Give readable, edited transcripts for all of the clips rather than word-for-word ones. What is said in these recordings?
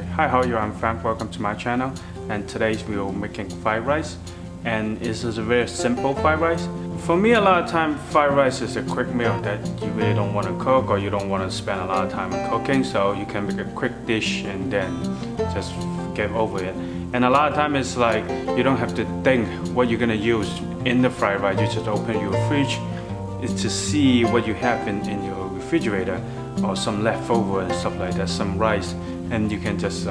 Hi, how are you? I'm Frank. Welcome to my channel. And today's we're making fried rice. And this is a very simple fried rice. For me, a lot of time fried rice is a quick meal that you really don't want to cook or you don't want to spend a lot of time in cooking. So you can make a quick dish and then just get over it. And a lot of time it's like you don't have to think what you're gonna use in the fried rice. You just open your fridge to see what you have in your refrigerator, or some leftover and stuff like that, some rice, and you can just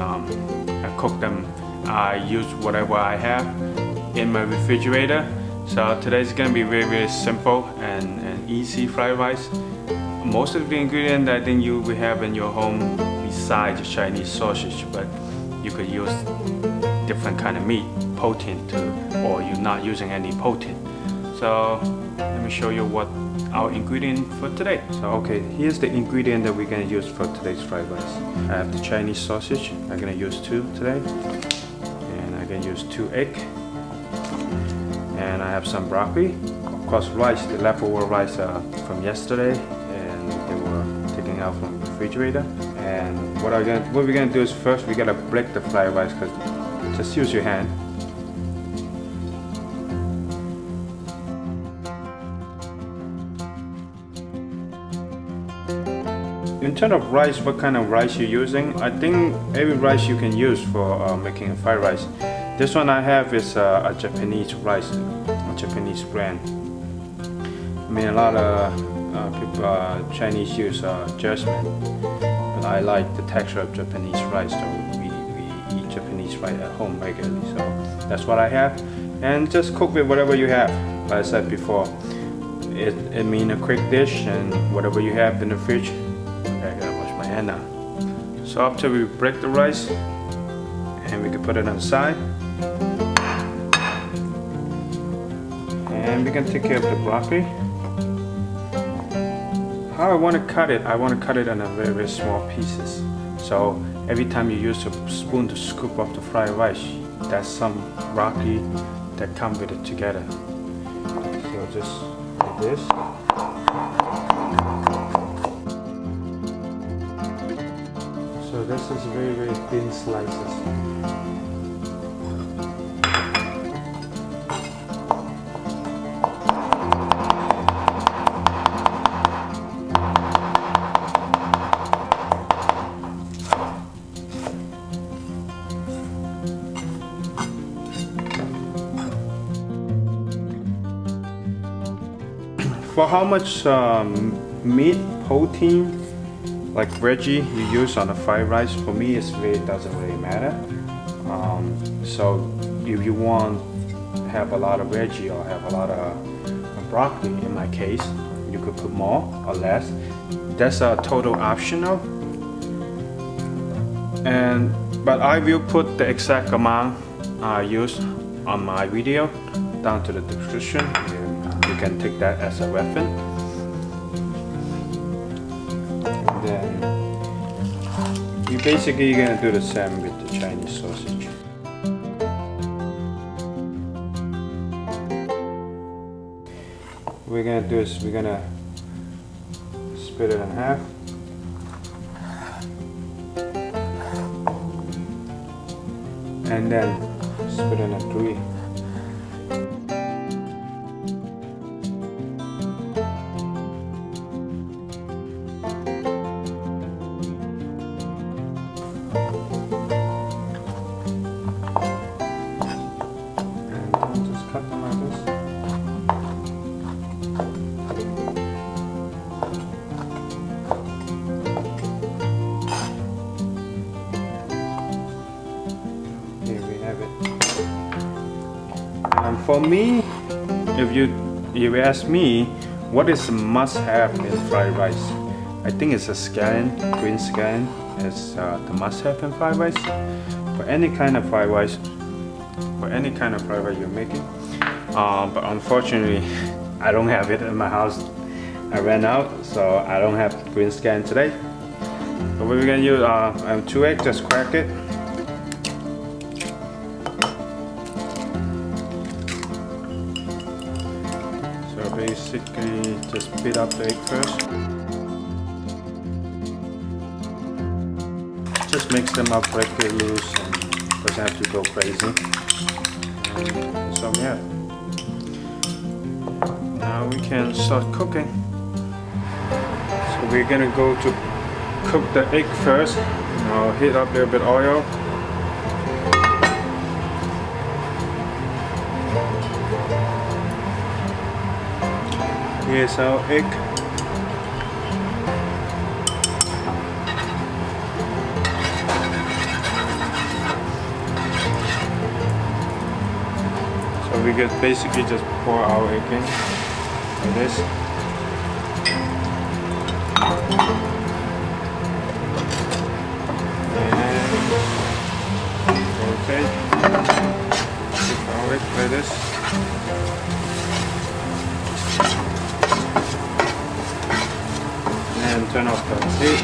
cook them. I use whatever I have in my refrigerator. So today's gonna be very simple and easy fried rice. Most of the ingredients I think you will have in your home besides Chinese sausage, but you could use different kind of meat, protein too, or you're not using any protein. So let me show you what our ingredient for today. So okay, here's the ingredient that we're gonna use for today's fried rice. I have the Chinese sausage. I'm gonna use 2 today, and I'm gonna use 2 eggs, and I have some broccoli. Of course, rice, the leftover rice from yesterday, and they were taken out from the refrigerator. And what we're gonna do is first we gotta break the fried rice, because just use your hand. In terms of rice, what kind of rice you're using, I think every rice you can use for making a fried rice. This one I have is a Japanese rice, a Japanese brand. I mean, a lot of people, Chinese use jasmine, but I like the texture of Japanese rice, so we eat Japanese rice at home regularly. So that's what I have, and just cook with whatever you have. Like I said before, it means a quick dish, and whatever you have in the fridge. I gotta wash my hand now. So after we break the rice, and we can put it on the side, and we can take care of the broccoli. How I want to cut it, I want to cut it in a very small pieces. So every time you use a spoon to scoop up the fried rice, that's some broccoli that come with it together. So just like this. So this is very thin slices. For how much meat, protein, like veggie you use on a fried rice, for me it doesn't really matter. So if you want to have a lot of veggie or have a lot of broccoli, in my case, you could put more or less. That's a total optional. But I will put the exact amount I use on my video down to the description. You can take that as a reference. Then you basically gonna do the same with the Chinese sausage. What we're gonna do is we're gonna split it in half. And then split it in 3. Cut them like this. Here we have it. And for me, if you ask me, what is a must-have in fried rice? I think it's a scallion, green scallion is the must-have in fried rice. For any kind of fried rice, you're making. But unfortunately, I don't have it in my house. I ran out, so I don't have green scallion today. But we're gonna use 2 eggs, just crack it. So basically, just beat up the egg first. just mix them up, break it loose, and doesn't have to go crazy. So yeah, now we can start cooking. So we're gonna go to cook the egg first. I'll heat up a little bit oil. Here's our egg. So we could basically just pour our egg in like this. And rotate. Keep our egg like this. And turn off the heat.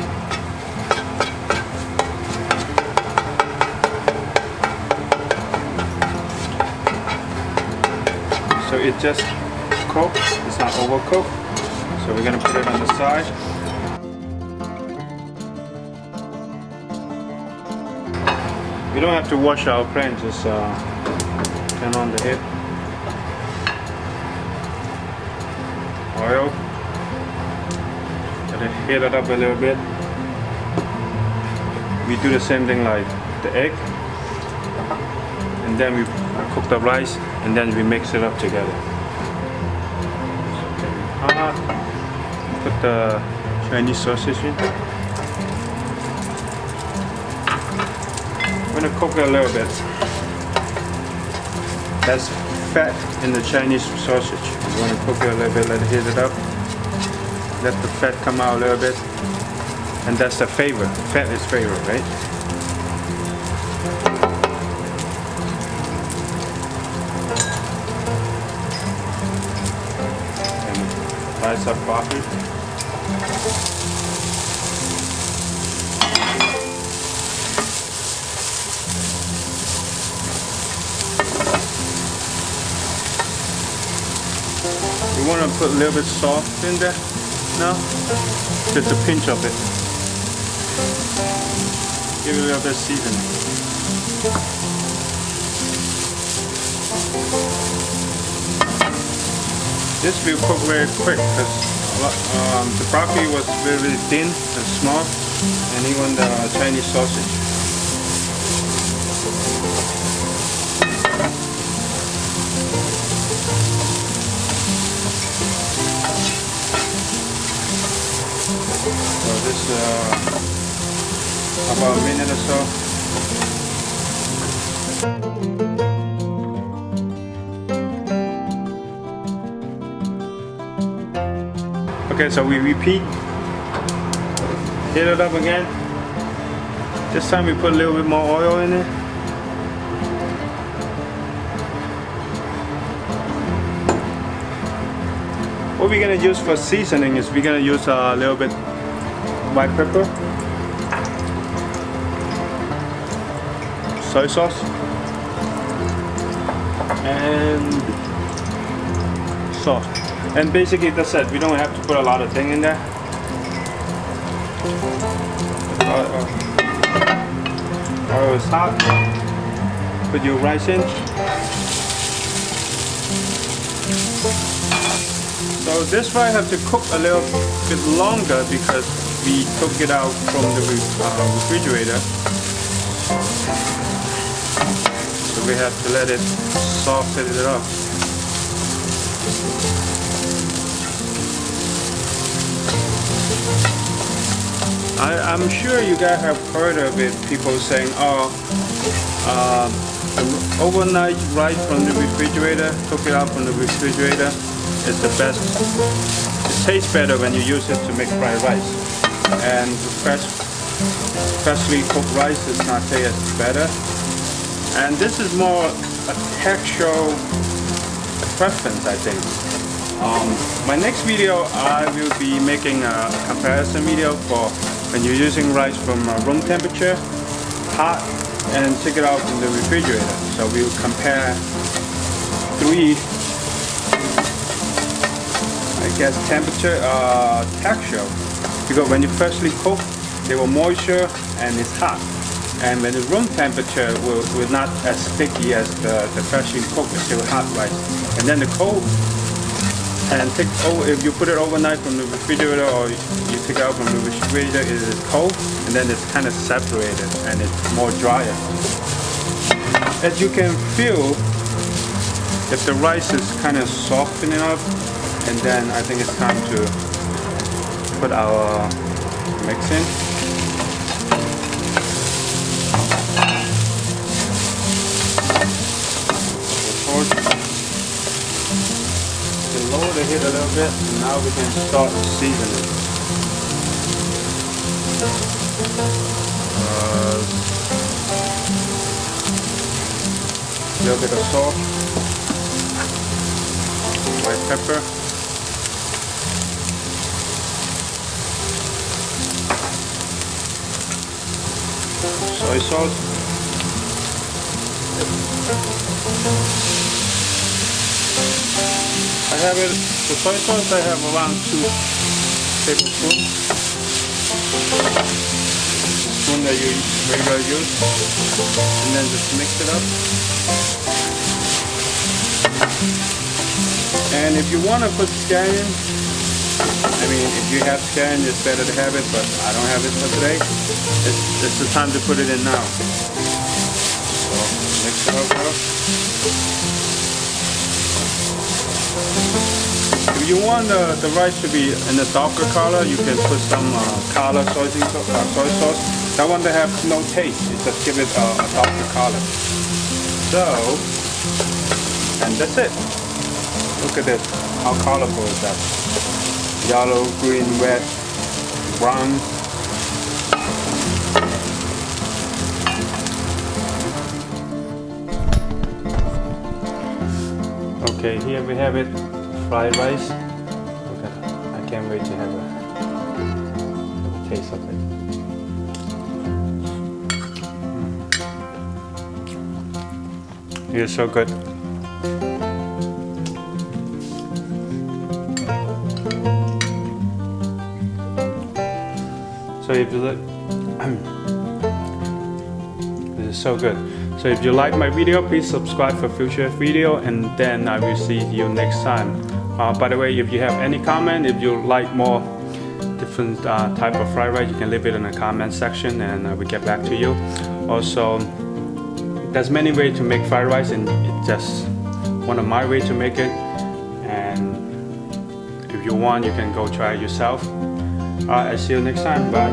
So it just cooked, it's not overcooked. So we're gonna put it on the side. We don't have to wash our pan, just turn on the heat. Oil. Heat it up a little bit. We do the same thing like the egg, and then we cook the rice, and then we mix it up together. Put the Chinese sausage in. I'm gonna cook it a little bit. That's fat in the Chinese sausage. You want to cook it a little bit, let it heat it up. Let the fat come out a little bit, and that's the flavor. Fat is flavor, right? And rice up coffee. We want to put a little bit salt in there. No, just a pinch of it. Give it a little bit of seasoning. This will cook very quick because the broccoli was very thin and small, and even the Chinese sausage. So this about a minute or so. Okay, so we repeat. Heat it up again. This time we put a little bit more oil in it. What we're gonna use for seasoning is we're gonna use a little bit white pepper, soy sauce, and salt. And basically that's it. We don't have to put a lot of thing in there. Oil is hot. Put your rice in. So this fry have to cook a little bit longer because we took it out from the refrigerator. So we have to let it soften it up. I'm sure you guys have heard of it, people saying, oh, overnight rice from the refrigerator, took it out from the refrigerator, is the best. It tastes better when you use it to make fried rice. And freshly cooked rice does not taste better. And this is more a textural preference, I think. My next video, I will be making a comparison video for when you're using rice from room temperature, hot, and take it out from the refrigerator. So we'll compare three, I guess, temperature, texture. Because when you freshly cook, they were moisture and it's hot. and when it's room temperature, will not as sticky as the freshly cooked, it's still hot rice. And then the cold, and if you put it overnight from the refrigerator or you take it out from the refrigerator, it is cold, and then it's kind of separated and it's more drier. As you can feel, if the rice is kind of softening up, and then I think it's time to put our mix in. Lower the heat a little bit, and now we can start seasoning. A little bit of salt, white pepper, soy sauce, the soy sauce I have around 2 tablespoons. Spoon that you regularly use, and then just mix it up. And if you want to put scallion, I mean, if you have scallion, it's better to have it, but I don't have it for today. It's the time to put it in now. So mix it up well. If you want the rice to be in a darker color, you can put some color soy sauce. That one that have no taste, you just give it a darker color. So, and that's it. Look at this, how colorful is that? Yellow, green, red, brown. Okay, here we have it. Fried rice. Okay, I can't wait to have a taste of it. It's so good. So if you look, this is so good. So if you like my video, please subscribe for future video, and then I will see you next time. By the way, if you have any comment, if you like more different type of fried rice, you can leave it in the comment section, and I will get back to you. Also, there's many ways to make fried rice, and it's just one of my ways to make it. And if you want, you can go try it yourself. Alright, I'll see you next time. Bye.